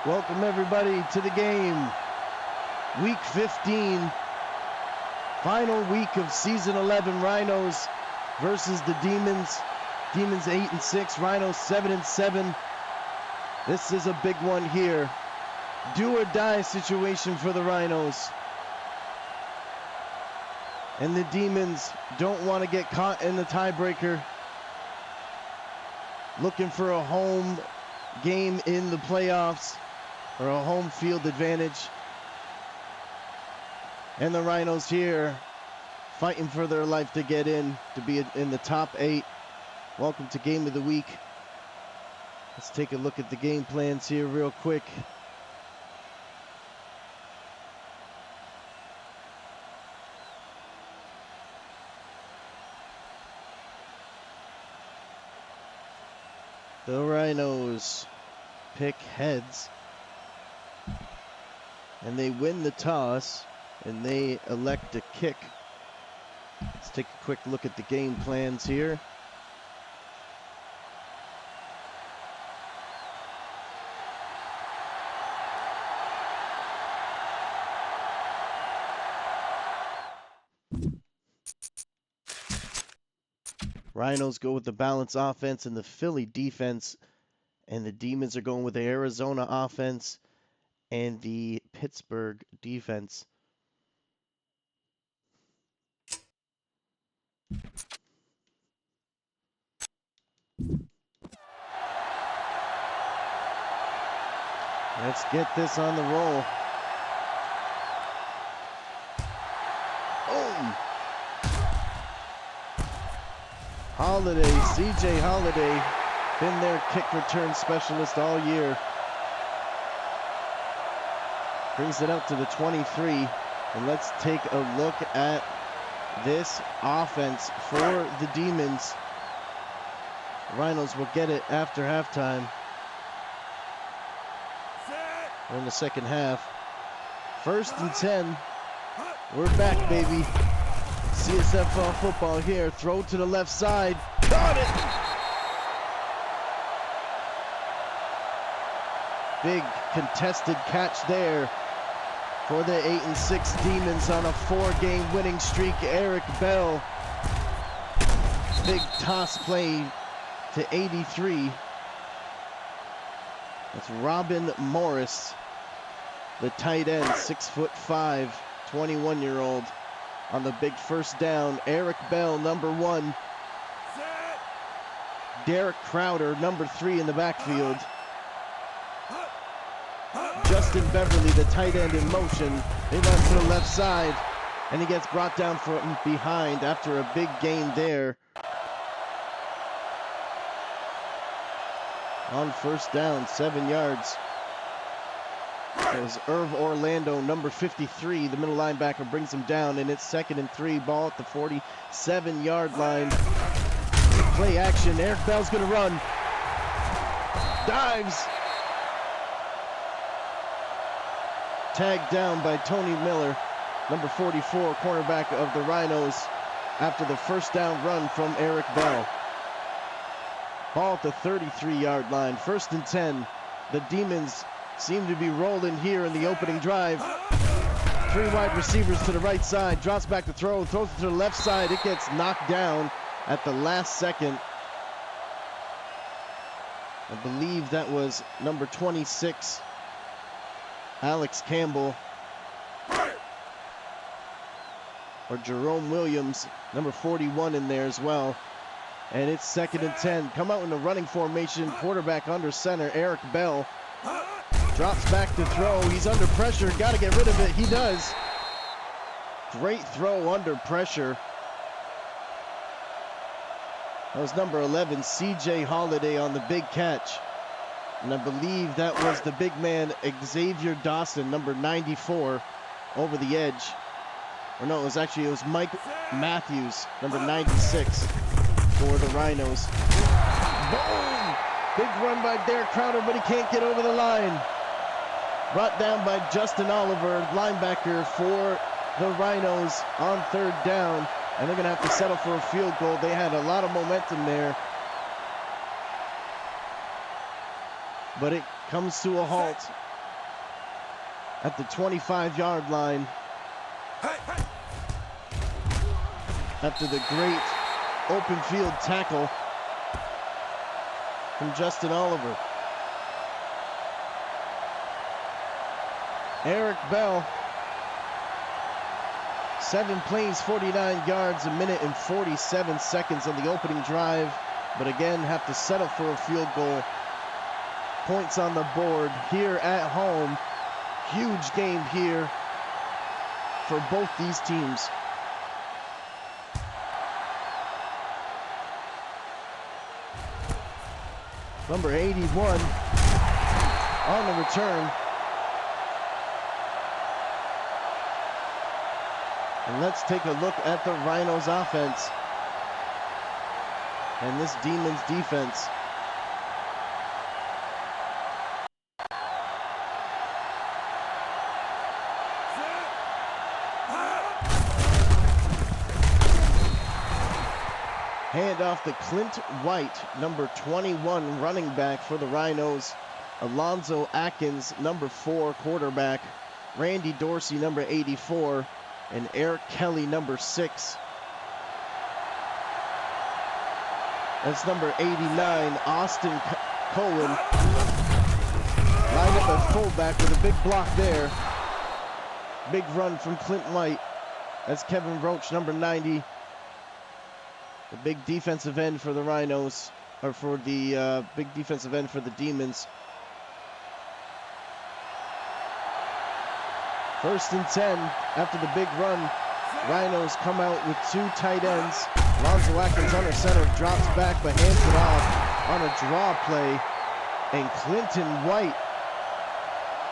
Welcome everybody to the game. Week 15, final week of season 11. Rhinos versus the Demons. Demons 8-6, Rhinos 7-7. This is a big one here. Do or die situation for the Rhinos. And the Demons don't want to get caught in the tiebreaker. Looking for a home game in the playoffs, or a home field advantage. And the Rhinos here fighting for their life to get in, to be in the top 8. Welcome to Game of the Week. Let's take a look at the game plans here real quick. The Rhinos pick heads, and they win the toss, and they elect to kick. Let's take a quick look at the game plans here. Rhinos go with the balanced offense and the Philly defense, and the Demons are going with the Arizona offense and the Pittsburgh defense. Let's get this on the roll. Boom! Holiday, CJ Holiday, been their kick return specialist all year. Brings it up to the 23, and let's take a look at this offense for the Demons. Rhinos will get it after halftime. We're in the second half. 1st and 10. We're back, baby. CSFL football here. Throw to the left side. Got it! Big contested catch there for the 8-6 Demons on a 4-game winning streak. Eric Bell. Big toss play to 83. That's Robin Morris, the tight end, 6'5", 21-year-old. On the big first down, Eric Bell, number 1. Derek Crowder, number 3 in the backfield. Justin Beverly, the tight end, in motion. They run to the left side, and he gets brought down from behind after a big gain there. On first down, 7 yards. It was Irv Orlando, number 53, the middle linebacker, brings him down, and it's 2nd and 3, ball at the 47-yard line. Play action, Eric Bell's gonna run. Dives. Tagged down by Tony Miller, number 44, cornerback of the Rhinos, after the first down run from Eric Bell. Ball at the 33-yard line, 1st and 10. The Demons seem to be rolling here in the opening drive. 3 wide receivers to the right side, drops back to throw, throws it to the left side. It gets knocked down at the last second. I believe that was number 26, Alex Campbell, or Jerome Williams, number 41 in there as well. And it's 2nd and 10. Come out in the running formation, quarterback under center, Eric Bell. Drops back to throw. He's under pressure. Got to get rid of it. He does. Great throw under pressure. That was number 11, CJ Holiday, on the big catch. And I believe that was the big man, Xavier Dawson, number 94, over the edge. Or no, it was Mike Matthews, number 96, for the Rhinos. Boom! Big run by Derek Crowder, but he can't get over the line. Brought down by Justin Oliver, linebacker for the Rhinos on 3rd down. And they're going to have to settle for a field goal. They had a lot of momentum there. But it comes to a halt at the 25-yard line after the great open field tackle from Justin Oliver. Eric Bell, 7 plays, 49 yards, 1 minute and 47 seconds on the opening drive, but again have to settle for a field goal. Points on the board here at home. Huge game here for both these teams. Number 81 on the return. And let's take a look at the Rhinos offense and this Demons defense. Hand off to Clint White, number 21 running back for the Rhinos. Alonzo Atkins, number 4 quarterback. Randy Dorsey, number 84. And Eric Kelly, number 6. That's number 89, Austin Cohen. Lined up at fullback with a big block there. Big run from Clint White. That's Kevin Roach, number 90. The big defensive end for the Rhinos, or for the big defensive end for the Demons. 1st and 10 after the big run. Rhinos come out with 2 tight ends. Alonzo Atkins under center, drops back but hands it off on a draw play. And Clinton White,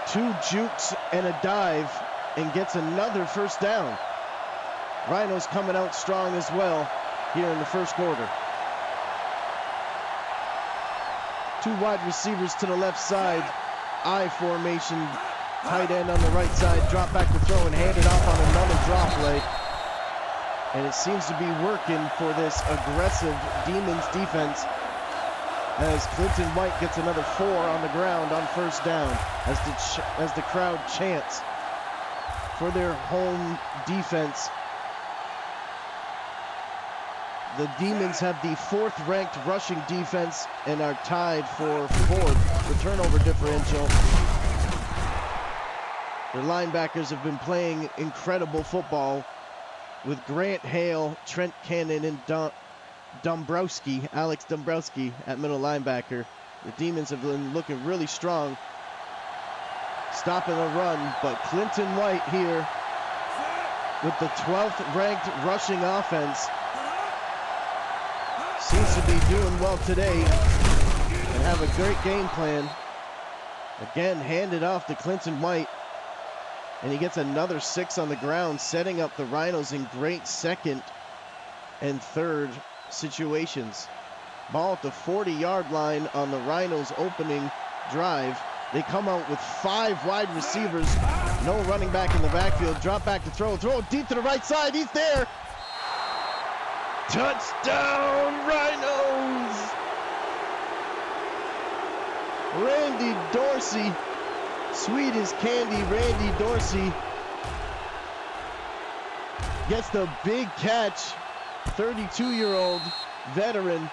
2 jukes and a dive, and gets another first down. Rhinos coming out strong as well here in the first quarter. 2 wide receivers to the left side. I formation. Tight end on the right side, drop back to throw and hand it off on another draw play. And it seems to be working for this aggressive Demons defense as Clinton White gets another 4 on the ground on first down as the crowd chants for their home defense. The Demons have the 4th ranked rushing defense and are tied for 4th for turnover differential. Their linebackers have been playing incredible football with Grant Hale, Trent Cannon, and Alex Dombrowski at middle linebacker. The Demons have been looking really strong, stopping the run, but Clinton White here with the 12th ranked rushing offense seems to be doing well today and have a great game plan. Again, handed off to Clinton White. And he gets another 6 on the ground, setting up the Rhinos in great 2nd and 3rd situations. Ball at the 40-yard line on the Rhinos' opening drive. They come out with 5 wide receivers, no running back in the backfield. Drop back to throw deep to the right side. He's there. Touchdown, Rhinos! Randy Dorsey. Sweet as candy, Randy Dorsey gets the big catch. 32-year-old veteran,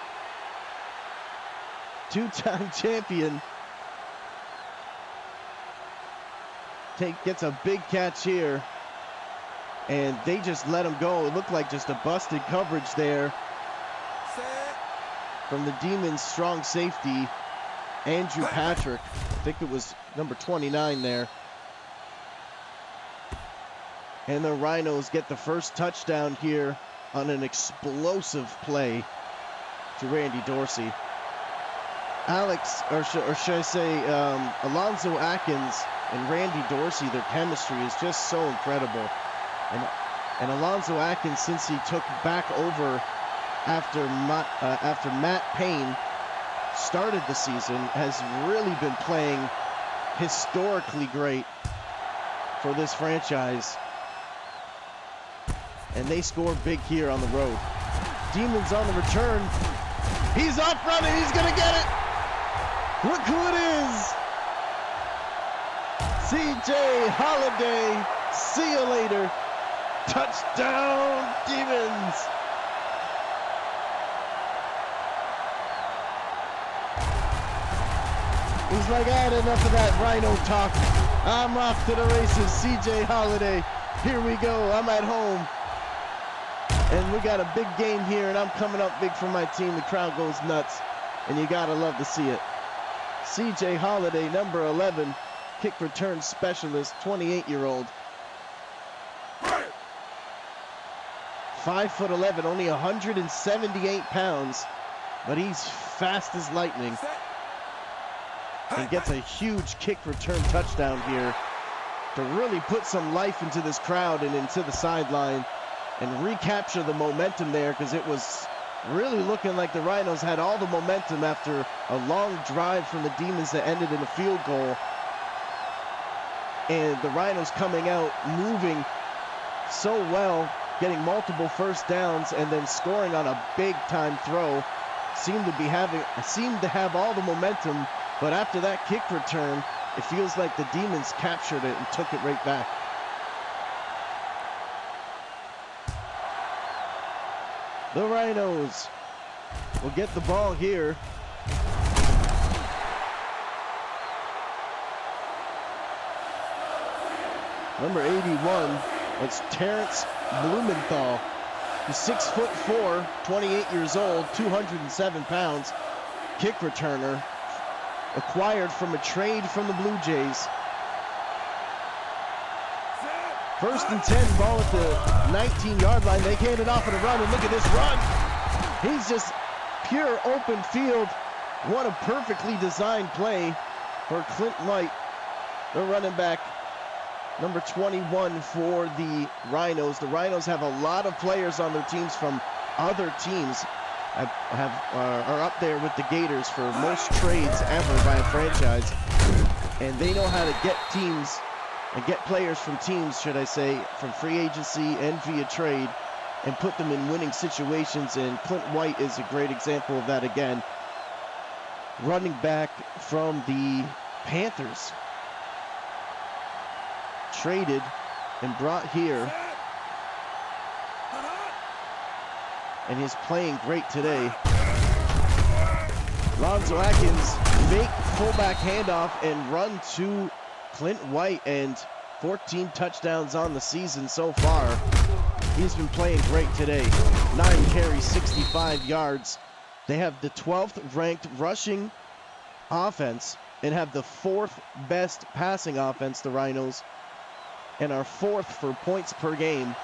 2-time champion, gets a big catch here, and they just let him go. It looked like just a busted coverage there from the Demons' strong safety, Andrew Patrick. I think it was number 29 there. And the Rhinos get the first touchdown here on an explosive play to Randy Dorsey. Alonzo Atkins and Randy Dorsey, their chemistry is just so incredible. And Alonzo Atkins, since he took back over after Matt Payne started the season, has really been playing historically great for this franchise. And they score big here on the road. Demons on the return. He's up running. He's going to get it. Look who it is. C.J. Holiday, see you later. Touchdown, Demons. He's like, I had enough of that Rhino talk. I'm off to the races. C.J. Holiday, here we go. I'm at home. And we got a big game here, and I'm coming up big for my team. The crowd goes nuts, and you gotta love to see it. C.J. Holiday, number 11, kick return specialist, 28-year-old. 5'11", only 178 pounds, but he's fast as lightning. And gets a huge kick return touchdown here to really put some life into this crowd and into the sideline and recapture the momentum there, because it was really looking like the Rhinos had all the momentum after a long drive from the Demons that ended in a field goal. And the Rhinos coming out, moving so well, getting multiple first downs, and then scoring on a big-time throw. Seemed to have all the momentum, but after that kick return, it feels like the Demons captured it and took it right back. The Rhinos will get the ball here. Number 81, that's Terrence Blumenthal. He's 6'4", 28 years old, 207 pounds. Kick returner, acquired from a trade from the Blue Jays. 1st and 10, ball at the 19-yard line. They hand it off on a run, and look at this run. He's just pure open field. What a perfectly designed play for Clint White, the running back, number 21 for the Rhinos. The Rhinos have a lot of players on their teams from other teams. Are up there with the Gators for most trades ever by a franchise. And they know how to get teams and get players from teams, should I say, from free agency and via trade, and put them in winning situations. And Clint White is a great example of that again. Running back from the Panthers. Traded and brought here. And he's playing great today. Lonzo Atkins, fake fullback handoff and run to Clint White, and 14 touchdowns on the season so far. He's been playing great today. 9 carries, 65 yards. They have the 12th ranked rushing offense and have the 4th best passing offense, the Rhinos, and are 4th for points per game,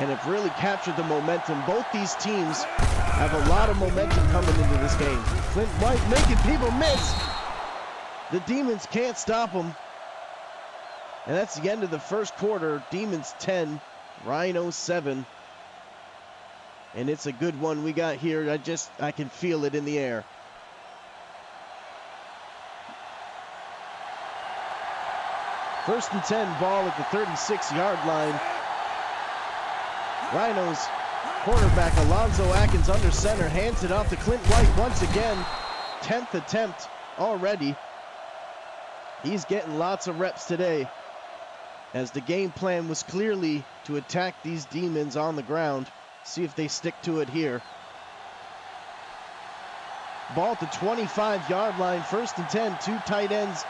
and have really captured the momentum. Both these teams have a lot of momentum coming into this game. Clint White making people miss. The Demons can't stop them. And that's the end of the first quarter. Demons 10, Rhinos 7. And it's a good one we got here. I can feel it in the air. First and 10, ball at the 36-yard line. Rhinos quarterback Alonzo Atkins under center, hands it off to Clint White once again. 10th attempt already. He's getting lots of reps today, as the game plan was clearly to attack these Demons on the ground. See if they stick to it here. Ball at the 25-yard line, first and 10, 2 tight ends,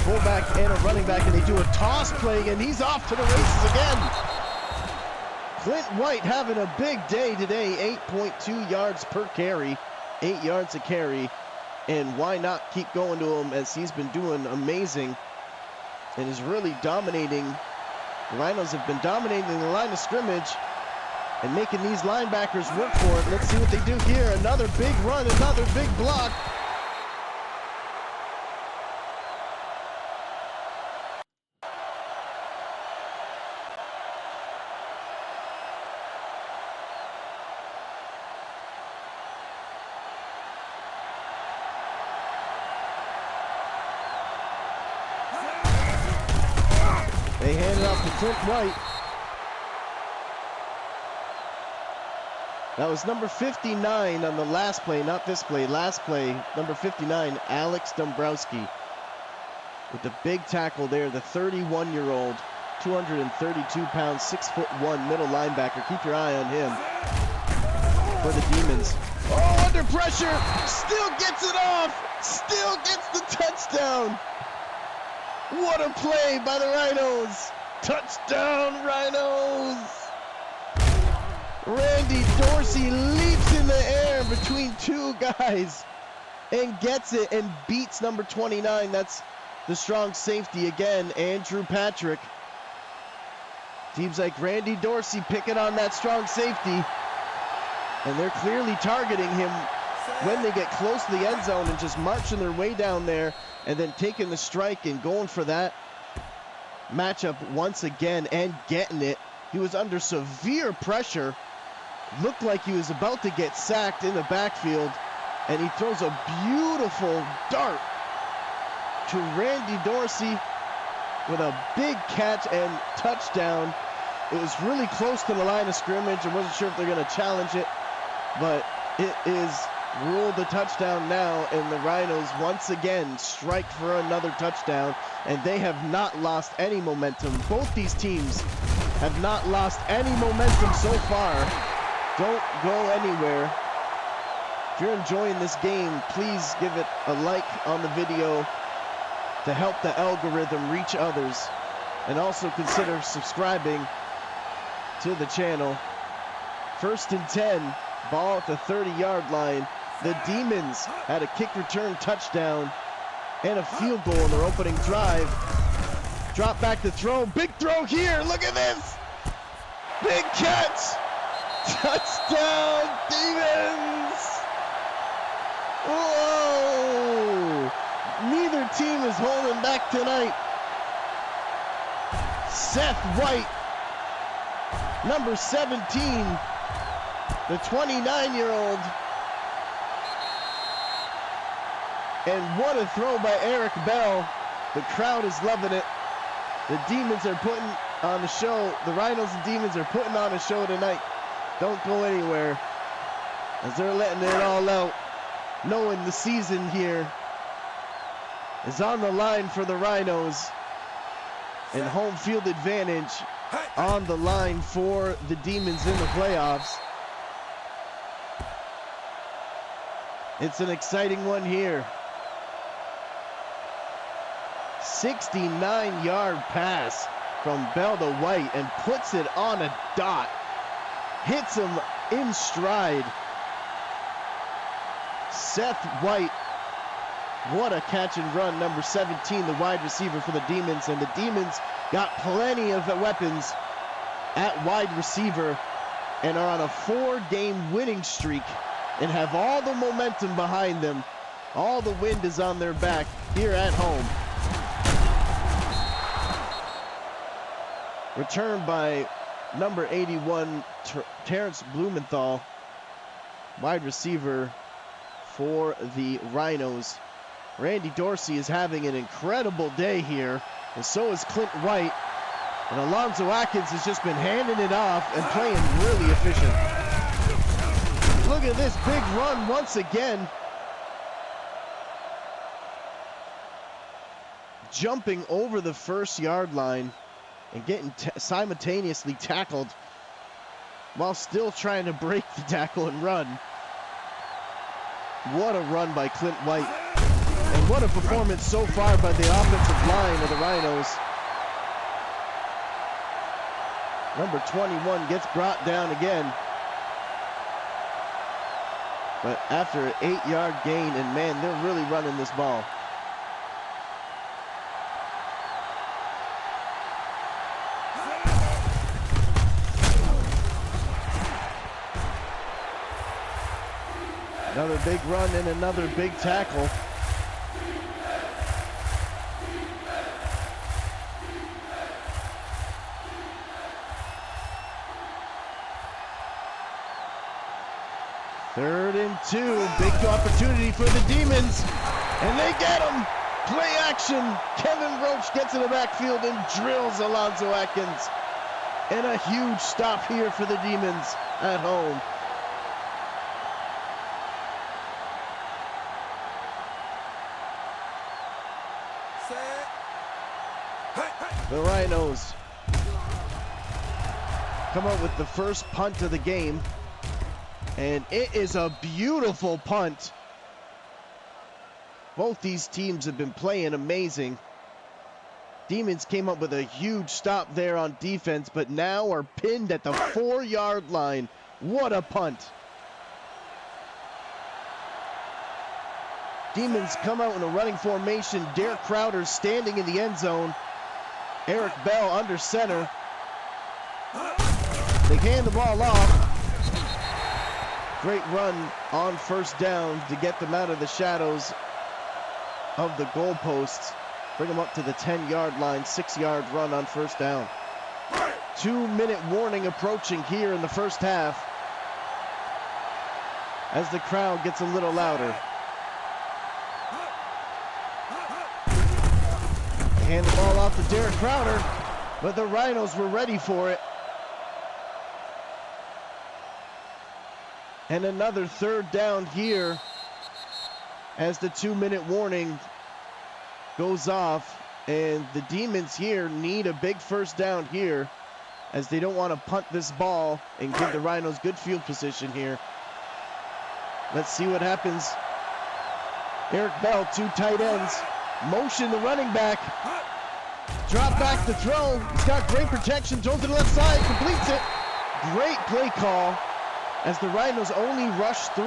fullback and a running back, and they do a toss play, and he's off to the races again. Clint White having a big day today, 8.2 yards per carry, 8 yards a carry, and why not keep going to him, as he's been doing amazing and is really dominating. The Rhinos have been dominating the line of scrimmage and making these linebackers work for it. Let's see what they do here. Another big run, another big block. They hand it off to Clint White. That was number 59 on the last play, not this play, last play, number 59, Alex Dombrowski. with the big tackle there, the 31-year-old, 232 pounds, 6'1" middle linebacker. Keep your eye on him for the Demons. Oh, under pressure, still gets it off, still gets the touchdown. What a play by the Rhinos. Touchdown, Rhinos. Randy Dorsey leaps in the air between two guys and gets it and beats number 29. That's the strong safety again, Andrew Patrick. Teams like Randy Dorsey picking on that strong safety, and they're clearly targeting him when they get close to the end zone and just marching their way down there and then taking the strike and going for that matchup once again and getting it. He was under severe pressure, looked like he was about to get sacked in the backfield, and he throws a beautiful dart to Randy Dorsey with a big catch and touchdown. It was really close to the line of scrimmage. I wasn't sure if they're going to challenge it, but it is ruled a touchdown now, and the Rhinos once again strike for another touchdown, and they have not lost any momentum. Both these teams have not lost any momentum so far. Don't go anywhere. If you're enjoying this game, please give it a like on the video to help the algorithm reach others, and also consider subscribing to the channel. 1st and 10, ball at the 30-yard line. The Demons had a kick return touchdown and a field goal in their opening drive. Drop back to throw, big throw here, look at this! Big catch! Touchdown, Demons! Whoa! Neither team is holding back tonight. Seth White, number 17, the 29-year-old. And what a throw by Eric Bell. The crowd is loving it. The Demons are putting on a show. The Rhinos and Demons are putting on a show tonight. Don't go anywhere, as they're letting it all out, knowing the season here is on the line for the Rhinos, and home field advantage on the line for the Demons in the playoffs. It's an exciting one here. 69-yard pass from Bell to White, and puts it on a dot. Hits him in stride. Seth White, what a catch and run. Number 17, the wide receiver for the Demons, and the Demons got plenty of weapons at wide receiver and are on a 4-game winning streak and have all the momentum behind them. All the wind is on their back here at home. Returned by number 81, Terrence Blumenthal, wide receiver for the Rhinos. Randy Dorsey is having an incredible day here, and so is Clint White. And Alonzo Atkins has just been handing it off and playing really efficient. Look at this big run once again. Jumping over the 1st-yard line and getting simultaneously tackled while still trying to break the tackle and run. What a run by Clint White. And what a performance so far by the offensive line of the Rhinos. Number 21 gets brought down again. But after an 8-yard gain, and man, they're really running this ball. Another big run and another big tackle. Third and 2, big opportunity for the Demons, and they get him. Play action. Kevin Roach gets in the backfield and drills Alonzo Atkins. And a huge stop here for the Demons at home. The Rhinos come up with the first punt of the game, and it is a beautiful punt. Both these teams have been playing amazing. Demons came up with a huge stop there on defense, but now are pinned at the 4-yard line. What a punt. Demons come out in a running formation. Derek Crowder standing in the end zone. Eric Bell under center. They hand the ball off. Great run on first down to get them out of the shadows of the goalposts. Bring them up to the 10-yard line. 6-yard run on first down. 2-minute warning approaching here in the first half as the crowd gets a little louder. They hand the ball off to Derek Crowder, but the Rhinos were ready for it. And another third down here as the 2-minute warning goes off, and the Demons here need a big first down here as they don't want to punt this ball and give the Rhinos good field position here. Let's see what happens. Eric Bell, 2 tight ends, motion the running back, drop back to throw. He's got great protection, throws to the left side, completes it. Great play call as the Rhinos only rush 3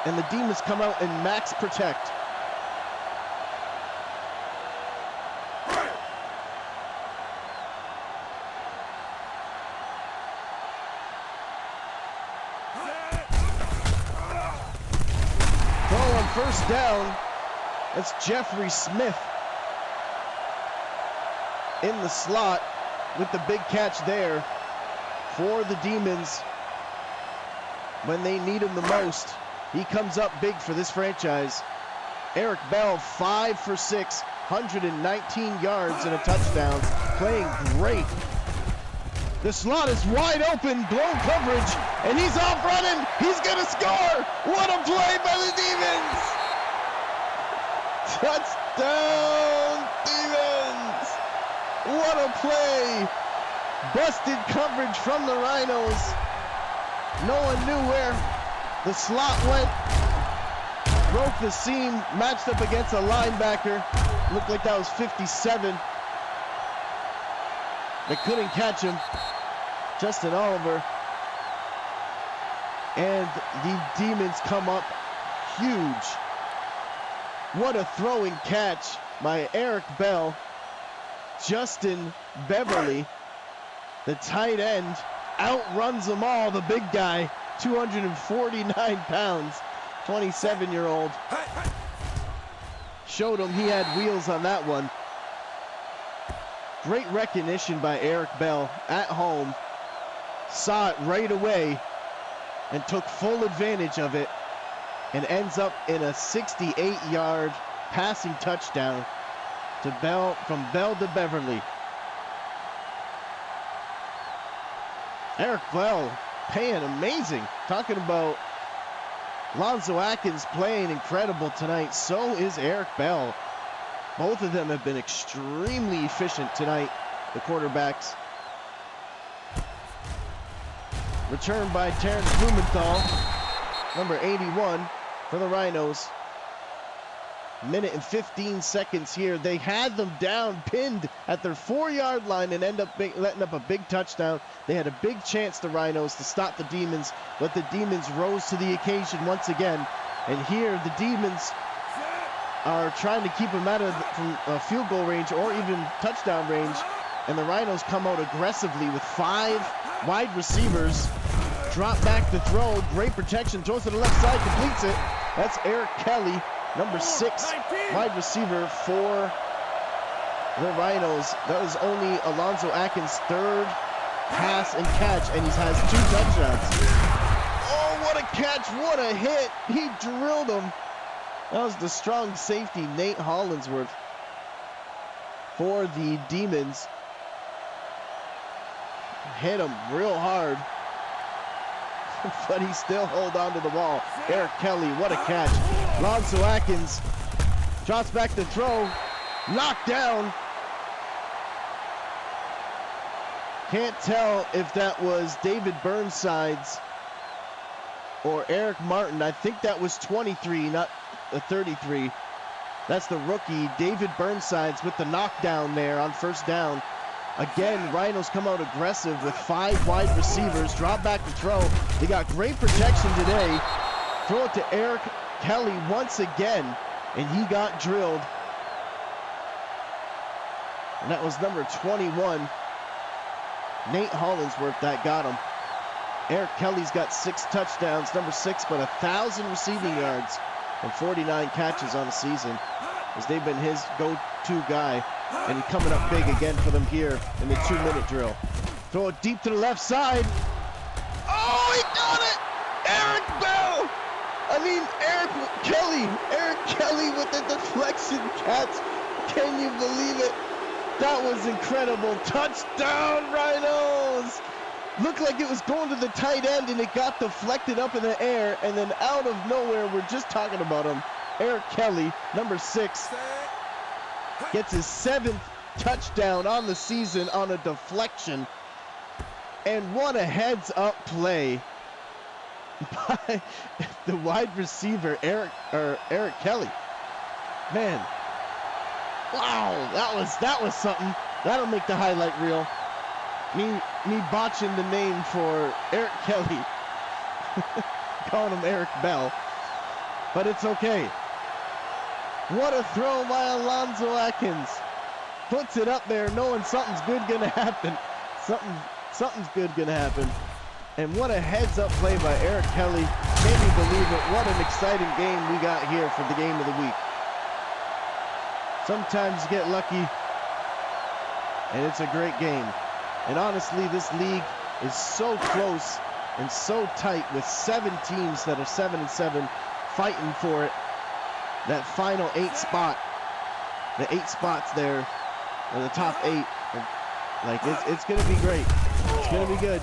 and the Demons come out and max protect. Throw on first down. That's Jeffrey Smith in the slot with the big catch there for the Demons when they need him the most. He comes up big for this franchise. Eric Bell, 5 for 6, 119 yards and a touchdown, playing great. The slot is wide open, blown coverage, and he's off running. He's gonna score. What a play by the Demons! Touchdown, Demons! What a play! Busted coverage from the Rhinos. No one knew where the slot went. Broke the seam, matched up against a linebacker. Looked like that was 57. They couldn't catch him. Justin Oliver. And the Demons come up huge. What a throwing catch by Eric Bell. Justin Beverly, the tight end, outruns them all. The big guy, 249 pounds, 27-year-old. Showed him he had wheels on that one. Great recognition by Eric Bell at home. Saw it right away and took full advantage of it and ends up in a 68-yard passing touchdown to Bell, from Bell to Beverly. Eric Bell playing amazing. Talking about Lonzo Atkins playing incredible tonight. So is Eric Bell. Both of them have been extremely efficient tonight, the quarterbacks. Returned by Terrence Blumenthal, number 81 for the Rhinos. Minute and 15 seconds here. They had them down, pinned at their 4-yard line and end up letting up a big touchdown. They had a big chance, the Rhinos, to stop the Demons, but the Demons rose to the occasion once again. And here the Demons are trying to keep them out of from field goal range or even touchdown range. And the Rhinos come out aggressively with 5 wide receivers. Drop back to throw, great protection, throws to the left side, completes it. That's Eric Kelly, number 6 wide receiver for the Rhinos. That was only Alonzo Atkins' 3rd pass and catch, and he has 2 touchdowns. Oh, what a catch, what a hit. He drilled him. That was the strong safety, Nate Hollinsworth, for the Demons. Hit him real hard, but he still hold on to the ball. Eric Kelly, what a catch. Lonzo Atkins drops back to throw, knocked down, Can't tell if that was David Burnside's or Eric Martin. I think that was 23, not 33. That's the rookie, David Burnsides, with the knockdown there on first down. Again, Rhinos come out aggressive with 5 wide receivers, drop back to throw. They got great protection today. Throw it to Eric Kelly once again, and he got drilled. And that was number 21, Nate Hollinsworth, that got him. Eric Kelly's got 6 touchdowns, number 6, but 1,000 receiving yards and 49 catches on the season, as they've been his go-to guy. And he's coming up big again for them here in the 2-minute drill. Throw it deep to the left side. Oh, he got it! Eric Bell! Eric Kelly with the deflection catch. Can you believe it? That was incredible. Touchdown, Rhinos! Looked like it was going to the tight end, and it got deflected up in the air, and then out of nowhere, we're just talking about him, Eric Kelly, number 6, gets his 7th touchdown on the season on a deflection. And what a heads-up play by the wide receiver, Eric Kelly. Man, wow, that was something. That'll make the highlight reel. Me botching the name for Eric Kelly. Calling him Eric Bell. But it's okay. What a throw by Alonzo Atkins. Puts it up there knowing something's good gonna happen. Something's good gonna happen. And what a heads-up play by Eric Kelly. Can you believe it? What an exciting game we got here for the game of the week. Sometimes you get lucky, and it's a great game. And honestly, this league is so close and so tight with 7 teams that are 7-7 fighting for it. That final 8 spot, the 8 spots there, or the top 8, like it's gonna be great. It's gonna be good.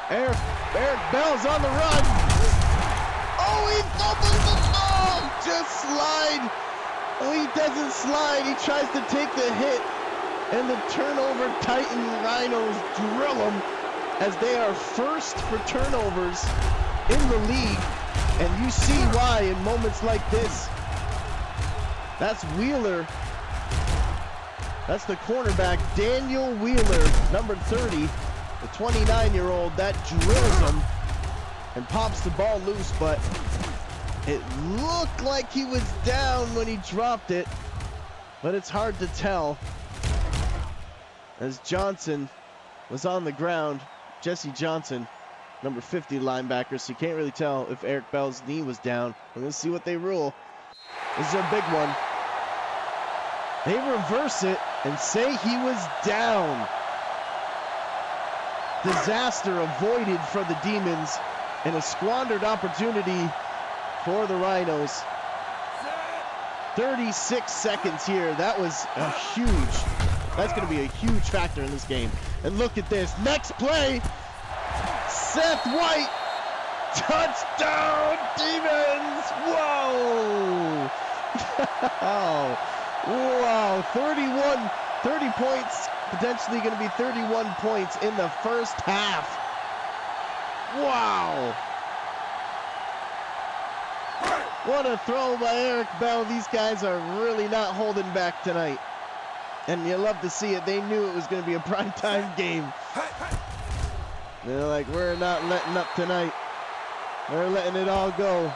Eric Bell's on the run. Oh, he fumbles the ball. Just slide. Oh, he doesn't slide. He tries to take the hit, and the turnover Titan Rhinos drill him, as they are first for turnovers in the league. And you see why in moments like this. That's Wheeler. That's the cornerback, Daniel Wheeler, number 30, the 29-year-old, that drills him and pops the ball loose, but it looked like he was down when he dropped it, but it's hard to tell, as Johnson was on the ground. Jesse Johnson, number 50 linebacker, so you can't really tell if Eric Bell's knee was down. We're going to see what they rule. This is a big one. They reverse it and say he was down. Disaster avoided for the Demons, and a squandered opportunity for the Rhinos. 36 seconds here. That was a that's going to be a huge factor in this game. And look at this. Next play. Seth White. Touchdown, Demons. Whoa. Wow. 30 points. Potentially going to be 31 points in the first half. Wow. What a throw by Eric Bell. These guys are really not holding back tonight. And you love to see it. They knew it was going to be a primetime game. They're like, we're not letting up tonight. We're letting it all go.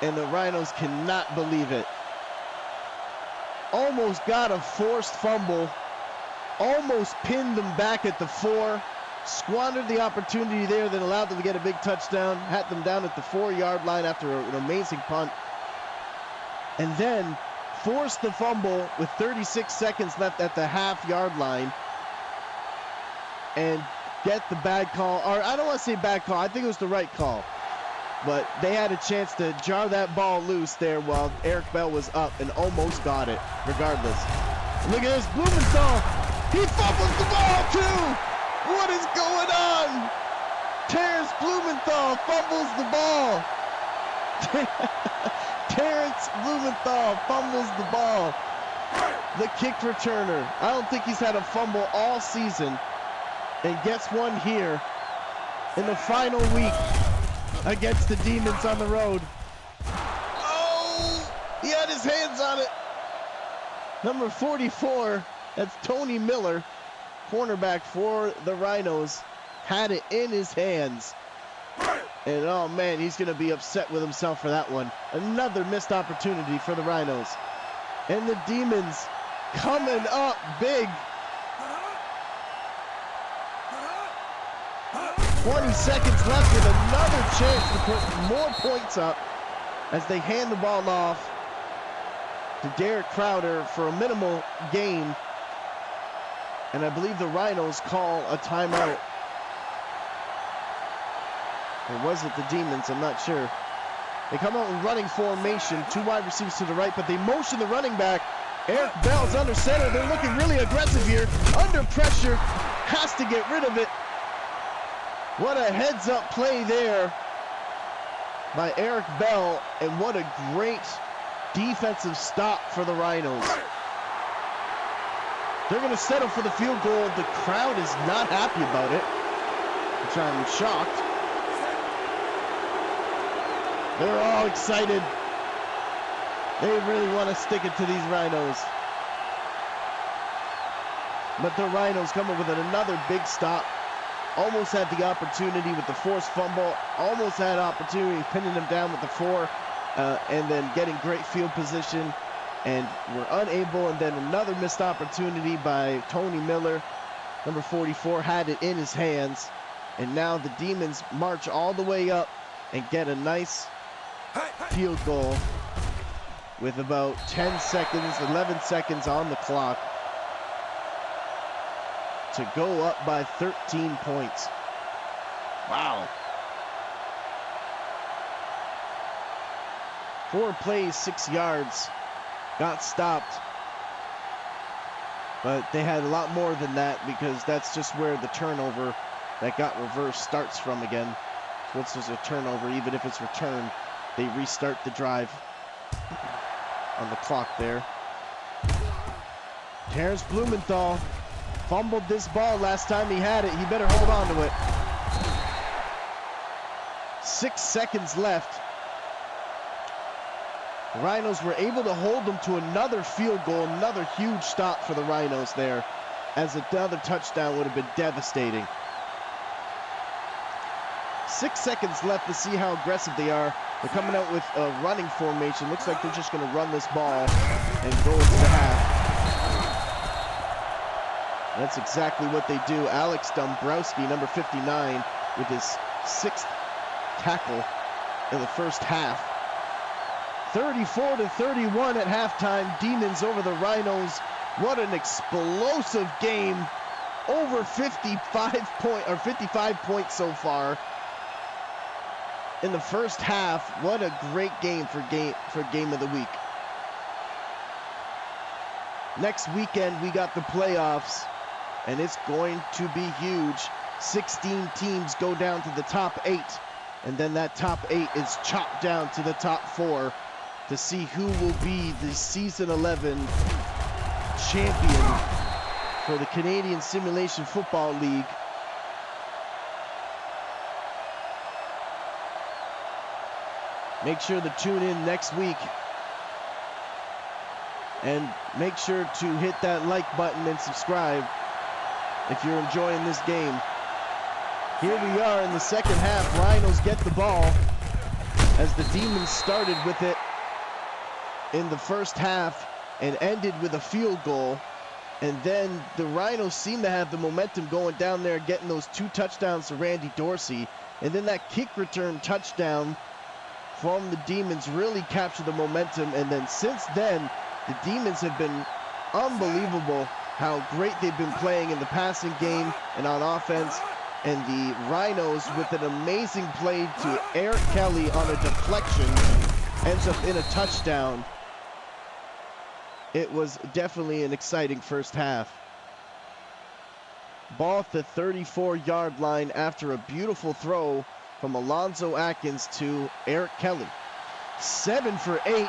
And the Rhinos cannot believe it. Almost got a forced fumble. Almost pinned them back at the 4. Squandered the opportunity there that allowed them to get a big touchdown. Had them down at the 4-yard line after an amazing punt. And then forced the fumble with 36 seconds left at the half-yard line. And get the bad call. Or I don't want to say bad call. I think it was the right call. But they had a chance to jar that ball loose there while Eric Bell was up and almost got it, regardless. Look at this, Blumenthal. He fumbles the ball too. What is going on? Terrence Blumenthal fumbles the ball. Terrence Blumenthal fumbles the ball. the kick returner. I don't think he's had a fumble all season, and gets one here in the final week against the Demons on the road. Oh, he had his hands on it. Number 44, that's Tony Miller, cornerback for the Rhinos, had it in his hands. And oh man, he's gonna be upset with himself for that one. Another missed opportunity for the Rhinos. And the Demons coming up big. 20 seconds left with another chance to put more points up as they hand the ball off to Derek Crowder for a minimal gain. And I believe the Rhinos call a timeout. Or was it the Demons? I'm not sure. They come out in running formation, 2 wide receivers to the right, but they motion the running back. Eric Bell's under center. They're looking really aggressive here. Under pressure, has to get rid of it. What a heads-up play there by Eric Bell, and what a great defensive stop for the Rhinos. They're going to settle for the field goal. The crowd is not happy about it, which I'm shocked. They're all excited. They really want to stick it to these Rhinos. But the Rhinos come up with another big stop. Almost had the opportunity with the forced fumble. Almost had opportunity pinning them down with the 4. And then getting great field position. And were unable. And then another missed opportunity by Tony Miller. Number 44 had it in his hands. And now the Demons march all the way up and get a nice field goal with about 10 seconds, 11 seconds on the clock to go up by 13 points. Wow. 4 plays, 6 yards, got stopped. But they had a lot more than that, because that's just where the turnover that got reversed starts from again. Once there's a turnover, even if it's returned, they restart the drive on the clock there. Terrence Blumenthal fumbled this ball last time he had it. He better hold on to it. 6 seconds left. The Rhinos were able to hold them to another field goal, another huge stop for the Rhinos there, as another touchdown would have been devastating. 6 seconds left to see how aggressive they are. They're coming out with a running formation. Looks like they're just going to run this ball and go into the half. That's exactly what they do. Alex Dombrowski, number 59, with his 6th tackle in the first half. 34-31 at halftime. Demons over the Rhinos. What an explosive game. Over 55 points so far in the first half. What a great game for game of the week. Next weekend we got the playoffs, and it's going to be huge. 16 teams go down to the top 8, and then that top 8 is chopped down to the top 4 to see who will be the season 11 champion for the Canadian Simulation Football League. Make sure to tune in next week, and make sure to hit that like button and subscribe if you're enjoying this game. Here we are in the second half. Rhinos get the ball as the Demons started with it in the first half and ended with a field goal. And then the Rhinos seem to have the momentum going down there, getting those 2 touchdowns to Randy Dorsey. And then that kick return touchdown from the Demons really captured the momentum. And then since then, the Demons have been unbelievable how great they've been playing in the passing game and on offense. And the Rhinos, with an amazing play to Eric Kelly on a deflection, ends up in a touchdown. It was definitely an exciting first half. Ball at the 34-yard line after a beautiful throw from Alonzo Atkins to Eric Kelly. 7 for 8,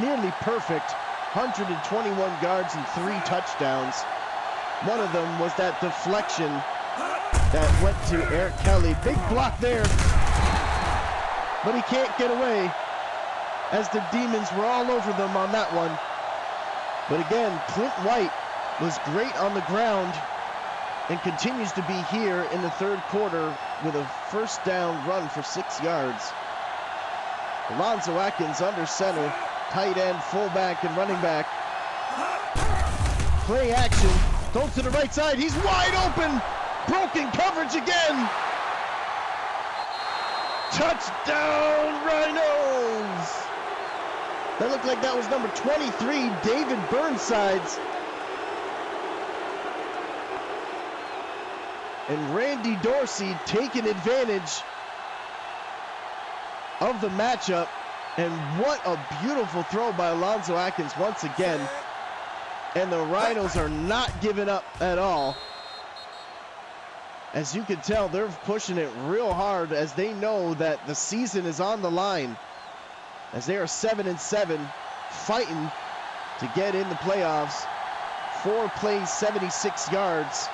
nearly perfect. 121 yards and 3 touchdowns. One of them was that deflection that went to Eric Kelly. Big block there, but he can't get away as the Demons were all over them on that one. But again, Clint White was great on the ground and continues to be here in the third quarter with a first down run for 6 yards. Alonzo Atkins under center, tight end, fullback, and running back. Play action, throw to the right side, he's wide open! Broken coverage again! Touchdown, Rhinos! That looked like that was number 23, David Burnsides. And Randy Dorsey taking advantage of the matchup. And what a beautiful throw by Alonzo Atkins once again. And the Rhinos are not giving up at all. As you can tell, they're pushing it real hard as they know that the season is on the line. As they are 7-7, fighting to get in the playoffs. 4 plays, 76 yards.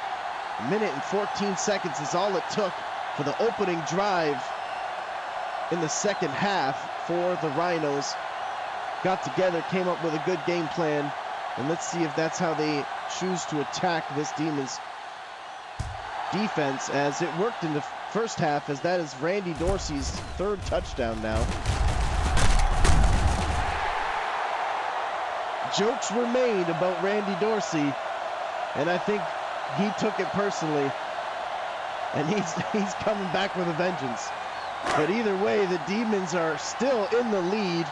A minute and 14 seconds is all it took for the opening drive in the second half for the Rhinos. Got together, came up with a good game plan, and let's see if that's how they choose to attack this Demons defense, as it worked in the first half, as that is Randy Dorsey's 3rd touchdown now. Jokes were made about Randy Dorsey, and I think he took it personally, and he's coming back with a vengeance. But either way, the Demons are still in the lead,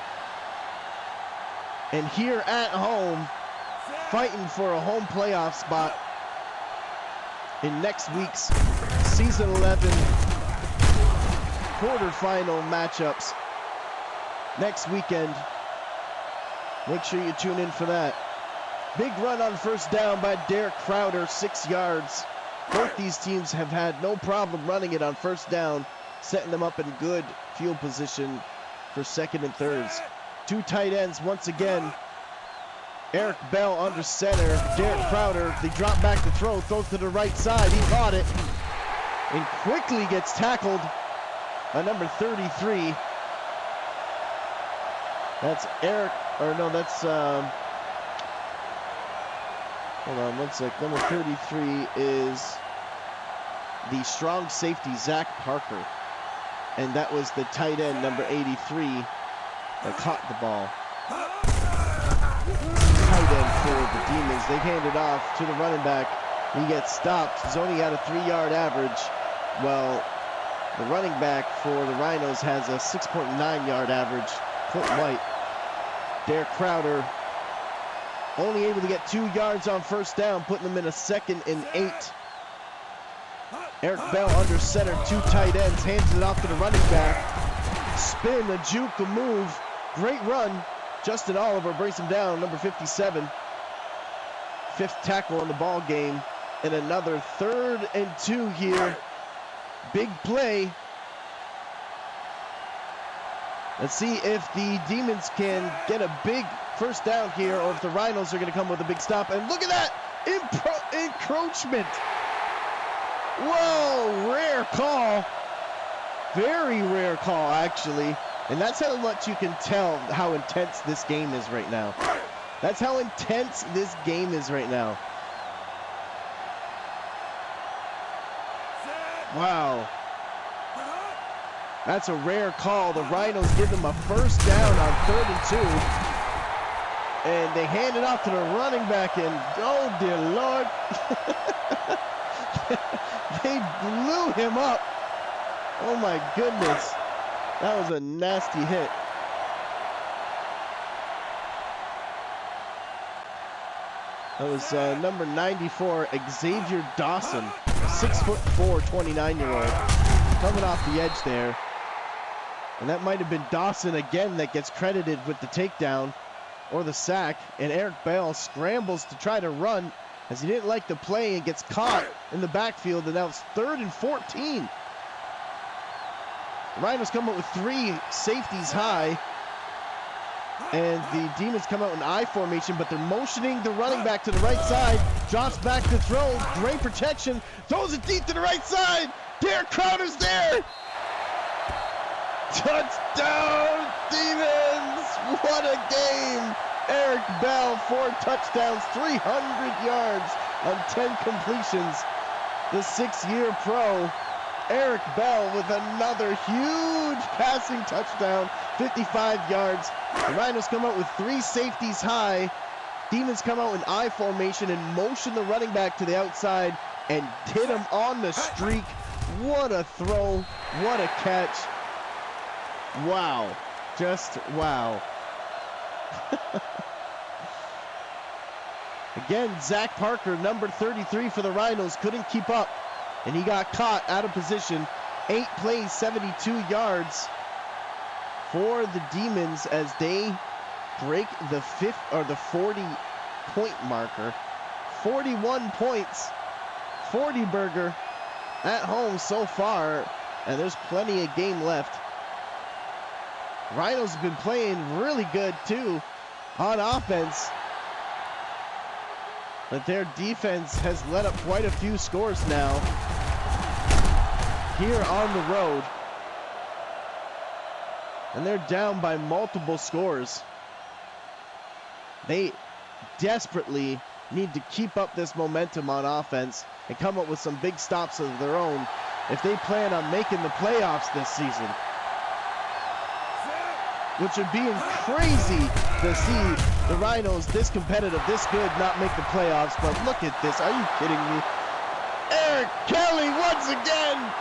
and here at home, fighting for a home playoff spot in next week's Season 11 quarterfinal matchups next weekend. Make sure you tune in for that. Big run on first down by Derek Crowder, 6 yards. Both these teams have had no problem running it on first down, setting them up in good field position for second and thirds. 2 tight ends once again. Eric Bell under center. Derek Crowder, they drop back to throw to the right side. He caught it and quickly gets tackled by number 33. That's Eric, or no, that's, hold on one sec. Number 33 is the strong safety, Zach Parker. And that was the tight end, number 83, that caught the ball. Tight end for the Demons. They hand it off to the running back. He gets stopped. He's only at a 3-yard average. Well, the running back for the Rhinos has a 6.9-yard average. Clint White. Derek Crowder only able to get 2 yards on first down, putting them in a 2nd and 8. Eric Bell under center, 2 tight ends, hands it off to the running back. Spin, a juke, a move. Great run. Justin Oliver brings him down, number 57. 5th tackle in the ball game. And another 3rd and 2 here. Big play. Let's see if the Demons can get a big first down here, or if the Rhinos are going to come with a big stop. And look at that encroachment. Whoa, rare call. Very rare call, actually. And that's how much you can tell how intense this game is right now. That's how intense this game is right now. Wow. That's a rare call. The Rhinos give them a first down on 3rd and 2. And they hand it off to the running back, and oh dear Lord. They blew him up. Oh my goodness. That was a nasty hit. That was number 94, Xavier Dawson, 6'4", 29-year-old, coming off the edge there. And that might have been Dawson again that gets credited with the takedown or the sack. And Eric Bell scrambles to try to run as he didn't like the play and gets caught in the backfield. And now it's 3rd and 14. The Rhinos come up with 3 safeties high. And the Demons come out in I formation, but they're motioning the running back to the right side. Drops back to throw. Great protection. Throws it deep to the right side. Derek Crowder's there. Touchdown, Demons. What a game. Eric Bell, 4 touchdowns, 300 yards on 10 completions. The 6-year pro, Eric Bell, with another huge passing touchdown, 55 yards. The Rhinos come out with 3 safeties high. Demons come out in I formation and motion the running back to the outside and hit him on the streak. What a throw. What a catch. Wow. Just wow. Again, Zach Parker, number 33 for the Rhinos, couldn't keep up, and he got caught out of position. 8 plays, 72 yards for the Demons as they break the 40-point marker. 41 points, 40 burger at home so far, and there's plenty of game left. Rhinos have been playing really good too on offense, but their defense has let up quite a few scores now here on the road. And they're down by multiple scores. They desperately need to keep up this momentum on offense and come up with some big stops of their own if they plan on making the playoffs this season. Which would be crazy to see the Rhinos this competitive, this good, not make the playoffs. But look at this. Are you kidding me? Eric Kelly once again.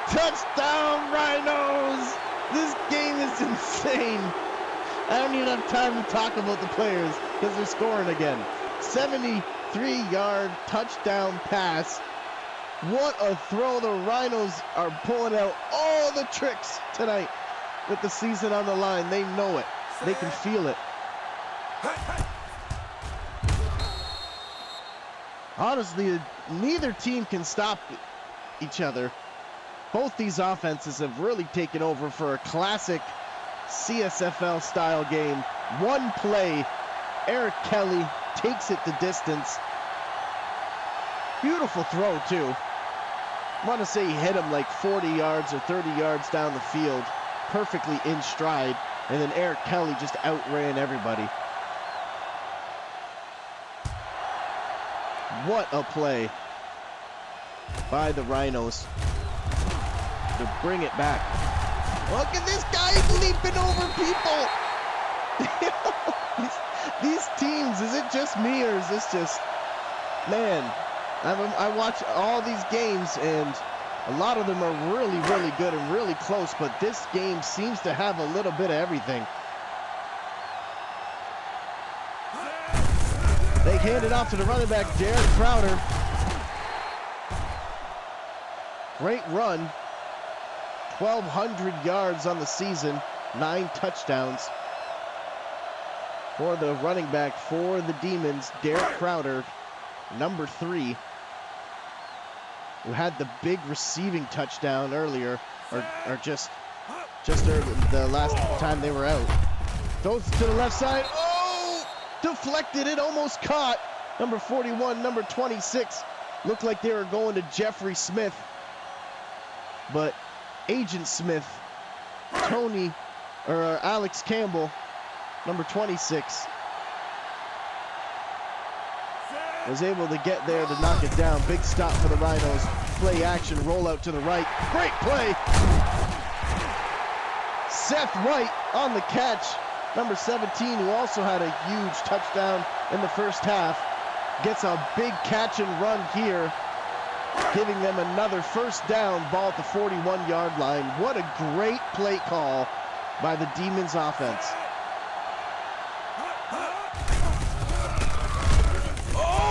Touchdown, Rhinos. This game is insane. I don't even have time to talk about the players because they're scoring again. 73-yard touchdown pass. What a throw. The Rhinos are pulling out all the tricks tonight. With the season on the line, they know it. They can feel it. Honestly, neither team can stop each other. Both these offenses have really taken over for a classic CSFL style game. One play, Eric Kelly takes it the distance. Beautiful throw too. I want to say he hit him like 40 yards or 30 yards down the field. Perfectly in stride, and then Eric Kelly just outran everybody. What a play by the Rhinos to bring it back. Look at this guy leaping over people. These teams, is it just me or is this just, man, I watch all these games and a lot of them are really, really good and really close, but this game seems to have a little bit of everything. They hand it off to the running back, Derek Crowder. Great run. 1,200 yards on the season, 9 touchdowns. For the running back for the Demons, Derek Crowder, number 3. Who had the big receiving touchdown earlier, or just the last time they were out. Throws to the left side. Oh! Deflected it, almost caught. Number 41, number 26. Looked like they were going to Jeffrey Smith. But Agent Smith, Alex Campbell, number 26, was able to get there to knock it down. Big stop for the Rhinos. Play action, roll out to the right. Great play. Seth White on the catch. Number 17, who also had a huge touchdown in the first half, gets a big catch and run here, giving them another first down, ball at the 41-yard line. What a great play call by the Demons offense.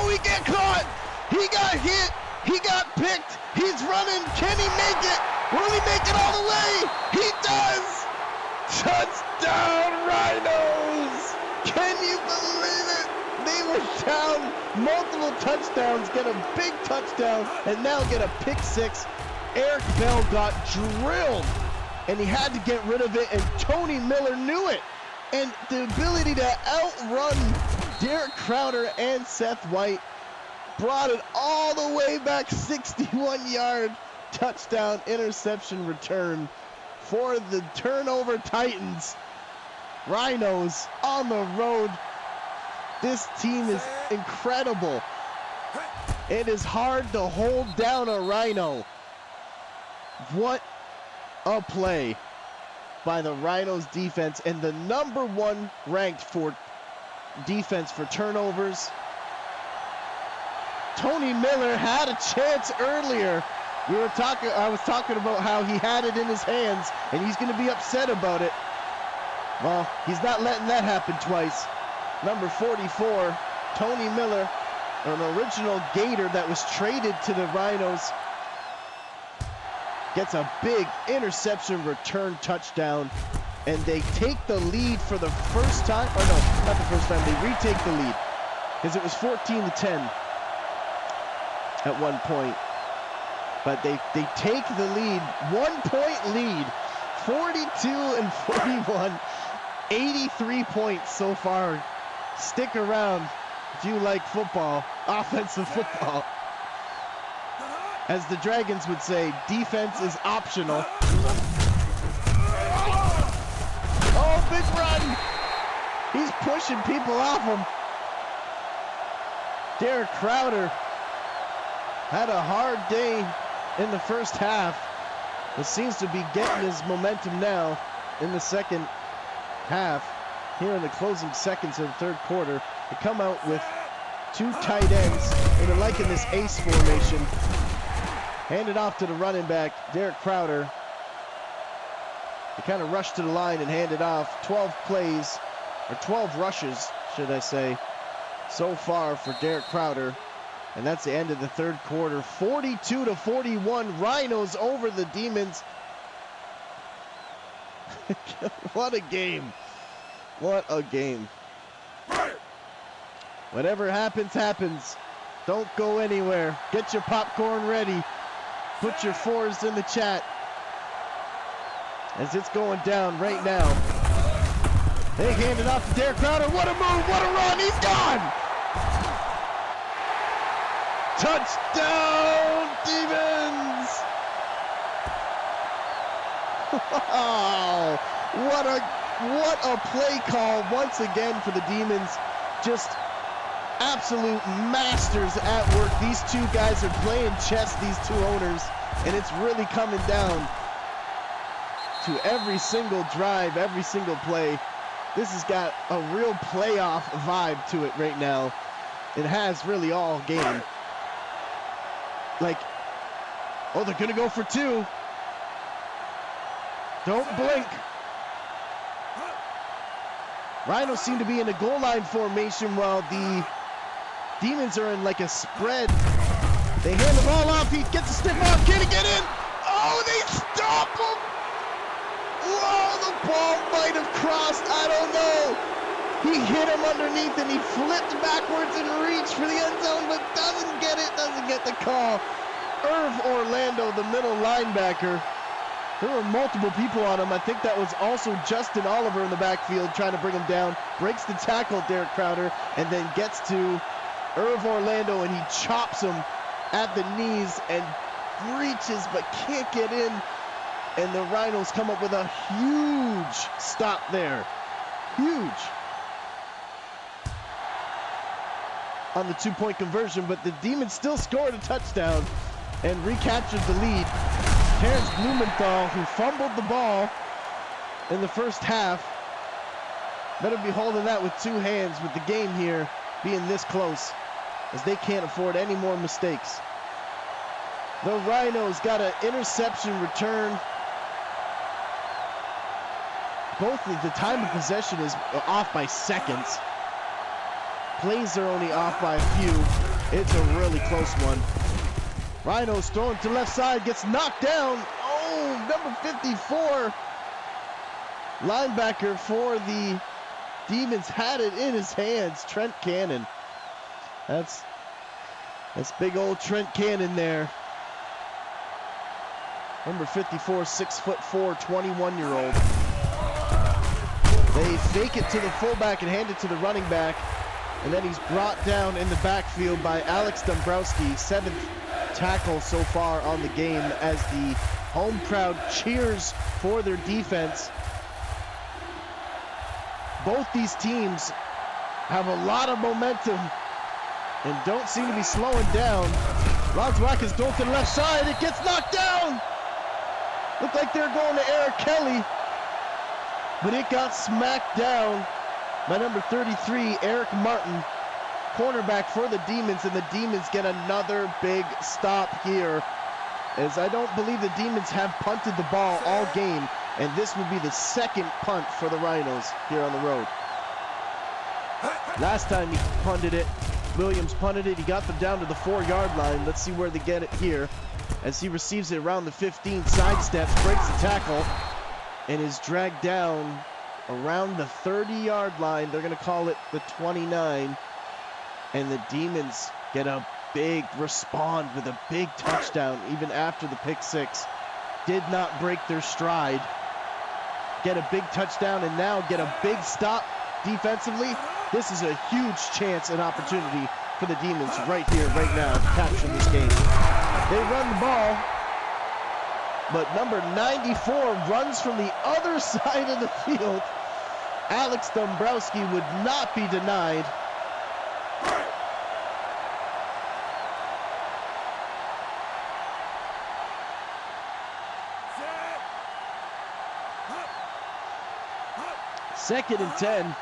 He got caught. He got hit. He got picked. He's running. Can he make it? Will he make it all the way? He does. Touchdown, Rhinos. Can you believe it? They were down multiple touchdowns, get a big touchdown, and now get a pick 6. Eric Bell got drilled, and he had to get rid of it, and Tony Miller knew it. And the ability to outrun Derek Crowder and Seth White brought it all the way back, 61-yard touchdown interception return for the turnover Titans. Rhinos on the road. This team is incredible. It is hard to hold down a Rhino. What a play by the Rhinos defense, and the number one ranked for defense for turnovers. Tony Miller had a chance earlier. I was talking about how he had it in his hands and he's going to be upset about it. Well, he's not letting that happen twice. Number 44, Tony Miller, an original Gator that was traded to the Rhinos, gets a big interception return touchdown, and they take the lead for the first time. Oh no, not the first time. They retake the lead because it was 14-10 at one point. But they take the lead, 1 point lead, 42-41, 83 points so far. Stick around if you like football, offensive football. As the Dragons would say, defense is optional. Oh, big run! He's pushing people off him. Derek Crowder had a hard day in the first half, but seems to be getting his momentum now in the second half. Here in the closing seconds of the third quarter, they come out with two tight ends, and they're liking this ace formation. Hand it off to the running back, Derek Crowder. They kind of rush to the line and hand it off. 12 plays, or 12 rushes, should I say, so far for Derek Crowder. And that's the end of the third quarter. 42-41, Rhinos over the Demons. What a game. What a game. Whatever happens, happens. Don't go anywhere. Get your popcorn ready. Put your fours in the chat as it's going down right now. They hand it off to Derek Crowder. What a move, what a run, he's gone! Touchdown, Demons! Wow, what a play call once again for the Demons. Just absolute masters at work. These two guys are playing chess, these two owners, and it's really coming down to every single drive, every single play. This has got a real playoff vibe to it right now. It has really all game. Like, oh, they're gonna go for two. Don't blink. Rhinos seem to be in a goal line formation while the Demons are in like a spread. They hand the ball off. He gets a stiff arm. Can he get in? Oh, they stop him. Whoa, the ball might have crossed. I don't know. He hit him underneath and he flipped backwards and reached for the end zone, but doesn't get it, doesn't get the call. Irv Orlando, the middle linebacker. There were multiple people on him. I think that was also Justin Oliver in the backfield trying to bring him down. Breaks the tackle, Derek Crowder, and then gets to Irv Orlando, and he chops him at the knees and reaches but can't get in. And the Rhinos come up with a huge stop there. Huge. On the two-point conversion, but the Demons still scored a touchdown and recaptured the lead. Terrence Blumenthal, who fumbled the ball in the first half, better be holding that with two hands with the game here being this close, as they can't afford any more mistakes. The Rhinos got an interception return. Both of the time of possession is off by seconds. Plays are only off by a few. It's a really close one. Rhinos throwing to left side, gets knocked down. Oh, number 54. Linebacker for the Demons had it in his hands. Trent Cannon. That's big old Trent Cannon there. Number 54, 6'4", 21-year-old. They fake it to the fullback and hand it to the running back. And then he's brought down in the backfield by Alex Dombrowski, 7th tackle so far on the game, as the home crowd cheers for their defense. Both these teams have a lot of momentum and don't seem to be slowing down. Alonzo Atkins throws to the left side. It gets knocked down. Looked like they're going to Eric Kelly, but it got smacked down by number 33, Eric Martin, cornerback for the Demons, and the Demons get another big stop here, as I don't believe the Demons have punted the ball all game, and this will be the second punt for the Rhinos here on the road. Last time he punted it, Williams punted it, he got them down to the 4-yard line. Let's see where they get it here, as he receives it around the 15, sidesteps, breaks the tackle, and is dragged down around the 30-yard line. They're going to call it the 29, and the Demons get a respond with a big touchdown even after the pick six. Did not break their stride. Get a big touchdown and now get a big stop defensively. This is a huge chance and opportunity for the Demons right here, right now, to capture this game. They run the ball, but number 94 runs from the other side of the field. Alex Dombrowski would not be denied. Second and 10.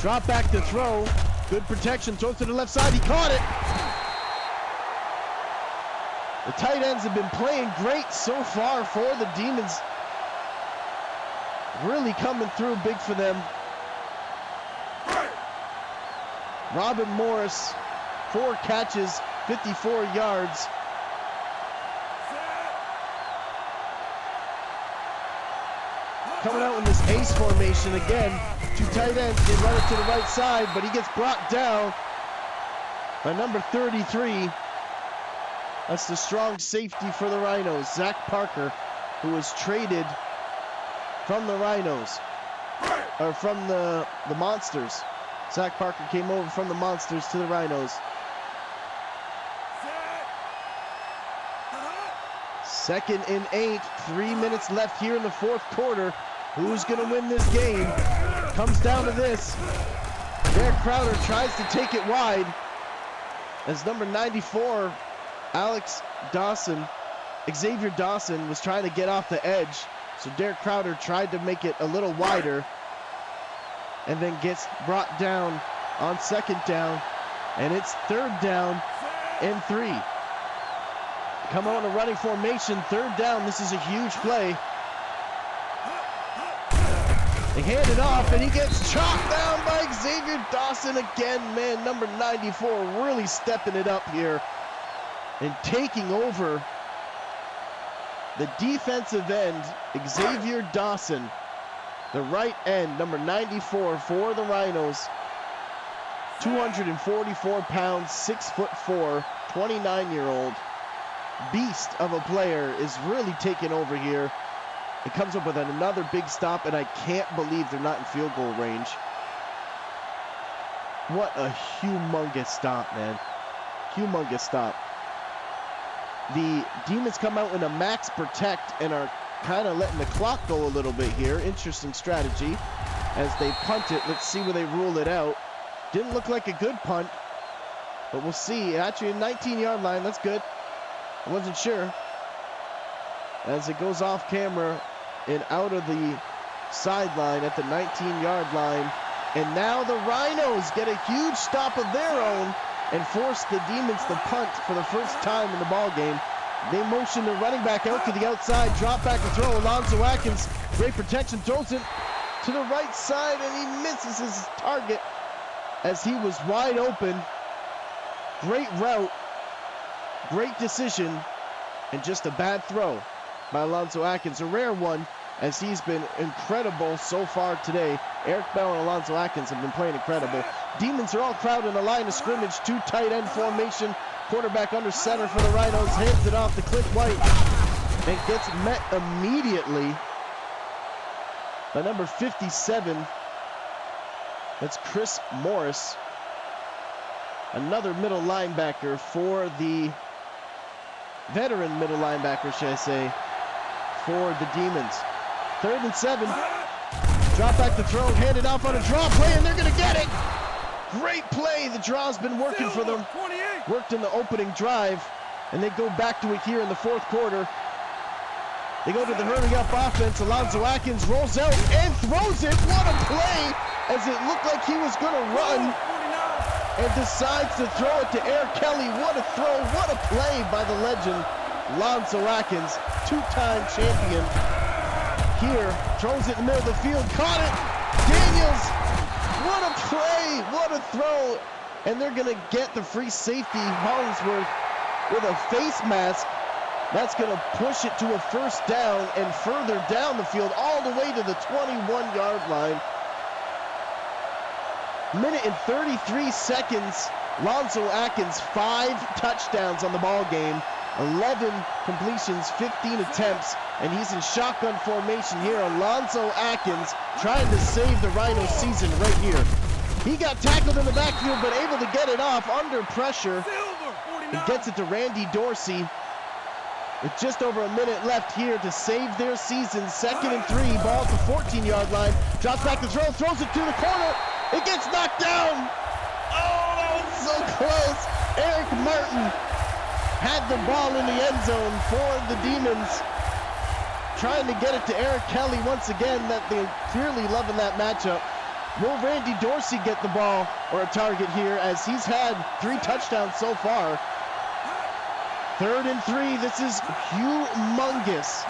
Drop back to throw. Good protection. Throws to the left side. He caught it. The tight ends have been playing great so far for the Demons. Really coming through big for them. Robin Morris, 4 catches, 54 yards. Coming out in this ace formation again. 2 tight ends, they run it to the right side, but he gets brought down by number 33. That's the strong safety for the Rhinos, Zach Parker, who was traded from the Rhinos, or from the Monsters. Zach Parker came over from the Monsters to the Rhinos. Second and 8, 3 minutes left here in the fourth quarter. Who's going to win this game? Comes down to this. Derek Crowder tries to take it wide, as number 94, Xavier Dawson, was trying to get off the edge. So Derek Crowder tried to make it a little wider, and then gets brought down on second down, and it's 3rd down and 3. Come on, a running formation, 3rd down. This is a huge play. They hand it off, and he gets chopped down by Xavier Dawson again. Man, number 94 really stepping it up here and taking over. The defensive end, Xavier Dawson, the right end, number 94 for the Rhinos. 244 pounds, 6'4", 29-year-old. Beast of a player is really taking over here. It comes up with another big stop, and I can't believe they're not in field goal range. What a humongous stop, man. Humongous stop. The Demons come out in a max protect and are kind of letting the clock go a little bit here. Interesting strategy as they punt it. Let's see where they rule it out. Didn't look like a good punt, but we'll see. Actually, a 19-yard line. That's good. I wasn't sure. As it goes off camera and out of the sideline at the 19-yard line. And now the Rhinos get a huge stop of their own and force the Demons to punt for the first time in the ball game. They motion the running back out to the outside, drop back and throw. Alonzo Atkins, great protection, throws it to the right side, and he misses his target as he was wide open. Great route, great decision, and just a bad throw by Alonzo Atkins. A rare one, as he's been incredible so far today. Eric Bell and Alonzo Atkins have been playing incredible. Demons are all crowded in a line of scrimmage. 2 tight end formation. Quarterback under center for the Rhinos. Hands it off to Cliff White and gets met immediately by number 57. That's Chris Morris. Another middle linebacker for the veteran middle linebacker, should I say, for the Demons. 3rd and 7. Drop back to throw, hand it off on a draw play, and they're going to get it. Great play. The draw's been working for them. Worked in the opening drive, and they go back to it here in the 4th quarter. They go to the hurry-up offense. Alonzo Atkins rolls out and throws it. What a play, as it looked like he was going to run and decides to throw it to Eric Kelly. What a throw. What a play by the legend, Alonzo Atkins, 2-time champion. Here, throws it in the middle of the field. Caught it. Daniels. What a play. What a throw. And they're going to get the free safety, Hollingsworth, with a face mask. That's going to push it to a 1st down and further down the field all the way to the 21-yard line. Minute and 33 seconds. Alonzo Atkins, 5 touchdowns on the ball game, 11 completions, 15 attempts, and he's in shotgun formation here. Alonzo Atkins trying to save the Rhinos season right here. He got tackled in the backfield, but able to get it off under pressure. He gets it to Randy Dorsey with just over a minute left here to save their season. 2nd and 3, ball at the 14-yard line. Drops back to throw, throws it to the corner. It gets knocked down. Oh, that was so close. Eric Martin had the ball in the end zone for the Demons. Trying to get it to Eric Kelly once again. That they're clearly loving that matchup. Will Randy Dorsey get the ball or a target here, as he's had 3 touchdowns so far? 3rd and 3. This is humongous.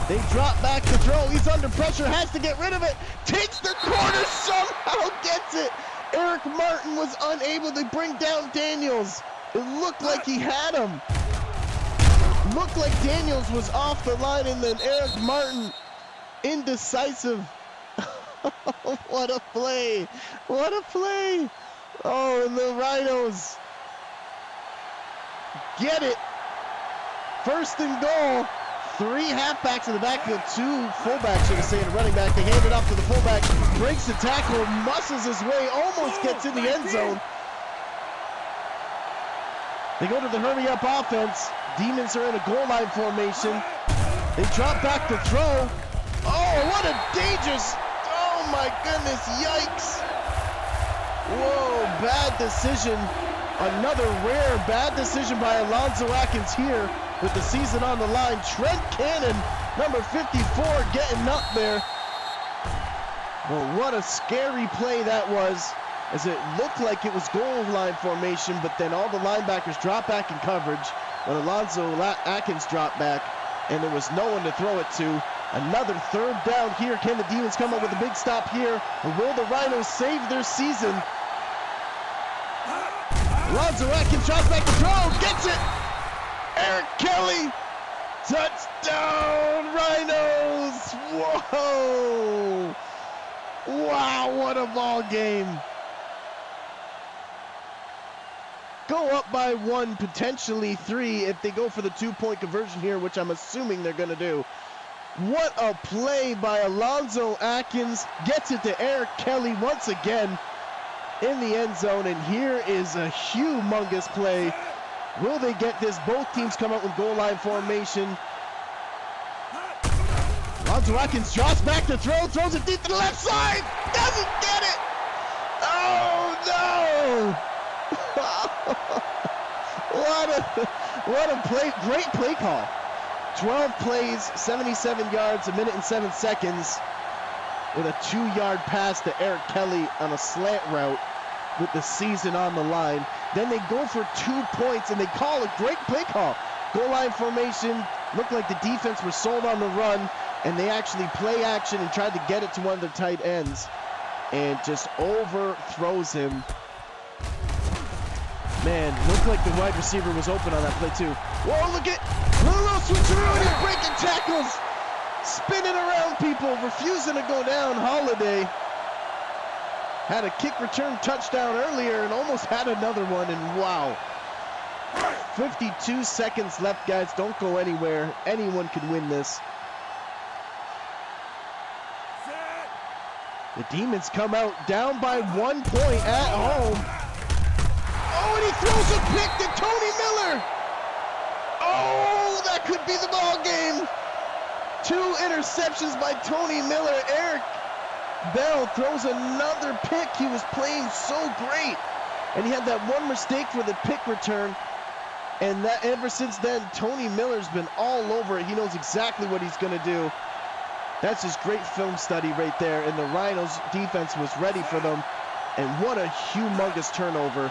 They drop back to throw. He's under pressure, has to get rid of it. Takes the corner, somehow gets it. Eric Martin was unable to bring down Daniels. It looked like he had him. Looked like Daniels was off the line, and then Eric Martin, indecisive. What a play. What a play. Oh, and the Rhinos get it. 1st and goal. 3 halfbacks in the backfield, 2 fullbacks, should I say, and a running back. They hand it off to the fullback, breaks the tackle, muscles his way, almost gets in the end zone. They go to the hurry-up offense. Demons are in a goal line formation. They drop back to throw. Oh, what a dangerous, oh my goodness, yikes. Whoa, bad decision. Another rare bad decision by Alonzo Atkins here with the season on the line. Trent Cannon, number 54, getting up there. Well, what a scary play that was, as it looked like it was goal line formation, but then all the linebackers dropped back in coverage when Alonzo Atkins dropped back, and there was no one to throw it to. Another 3rd down here. Can the Demons come up with a big stop here? Or will the Rhinos save their season? Alonzo Atkins drops back to throw, gets it! Eric Kelly, touchdown Rhinos! Whoa! Wow, what a ball game. Go up by 1, potentially 3 if they go for the 2-point conversion here, which I'm assuming they're going to do. What a play by Alonzo Atkins. Gets it to Eric Kelly once again in the end zone, and here is a humongous play. Will they get this? Both teams come up with goal line formation. Alonzo Atkins drops back to throw, throws it deep to the left side, doesn't get it. Oh no! What a play, great play call. 12 plays, 77 yards, 1 minute and 7 seconds with a 2-yard pass to Eric Kelly on a slant route with the season on the line. Then they go for 2 points, and they call a great play call. Goal line formation, looked like the defense was sold on the run, and they actually play action and tried to get it to one of their tight ends and just overthrows him. Man, looked like the wide receiver was open on that play too. Whoa, look at little switcheroo, and he's breaking tackles, spinning around people, refusing to go down. Holiday had a kick return touchdown earlier and almost had another one, and wow. 52 seconds left, guys. Don't go anywhere. Anyone can win this. The Demons come out down by 1 point at home. Oh, and he throws a pick to Tony Miller. Oh, that could be the ball game. 2 interceptions by Tony Miller. Eric Bell throws another pick. He was playing so great. And he had that one mistake for the pick return. And that ever since then, Tony Miller's been all over it. He knows exactly what he's going to do. That's just great film study right there. And the Rhinos defense was ready for them. And what a humongous turnover.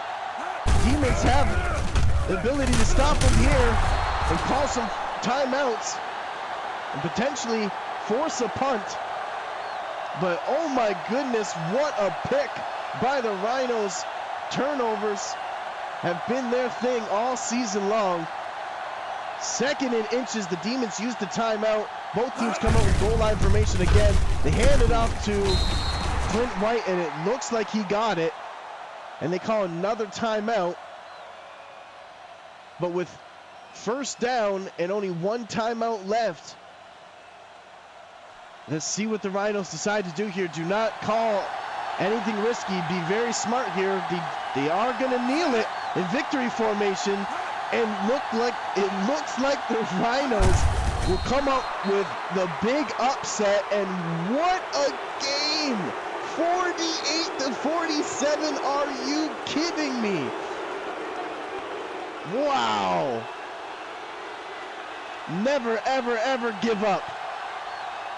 Demons have the ability to stop them here and call some timeouts and potentially force a punt. But oh my goodness, what a pick by the Rhinos. Turnovers have been their thing all season long. 2nd and inches, the Demons use the timeout. Both teams come out with goal line formation again. They hand it off to Clint White, and it looks like he got it. And they call another timeout. But with 1st down and only 1 timeout left, let's see what the Rhinos decide to do here. Do not call anything risky. Be very smart here. They are going to kneel it in victory formation, and it looks like the Rhinos will come up with the big upset. And what a game! 48-47. Are you kidding me? Wow! Never, ever, ever give up.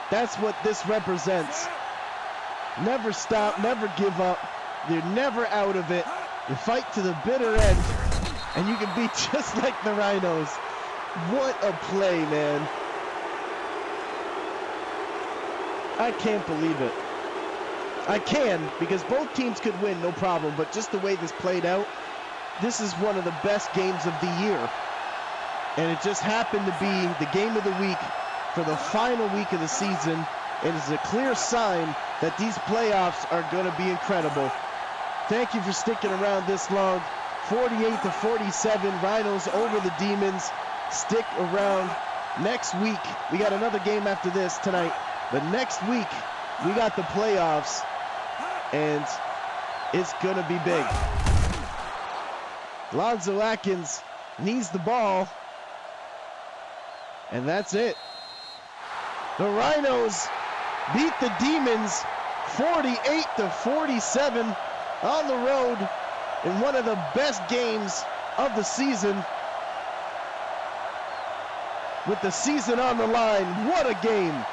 That's what this represents. Never stop, never give up. You're never out of it. You fight to the bitter end, and you can be just like the Rhinos. What a play, man. I can't believe it. I can, because both teams could win, no problem, but just the way this played out, this is one of the best games of the year. And it just happened to be the game of the week for the final week of the season. It is a clear sign that these playoffs are going to be incredible. Thank you for sticking around this long. 48-47, Rhinos over the Demons. Stick around. Next week, we got another game after this tonight. But next week, we got the playoffs, and it's going to be big. Lonzo Atkins needs the ball, and that's it. The Rhinos beat the Demons 48-47 on the road in one of the best games of the season. With the season on the line, what a game!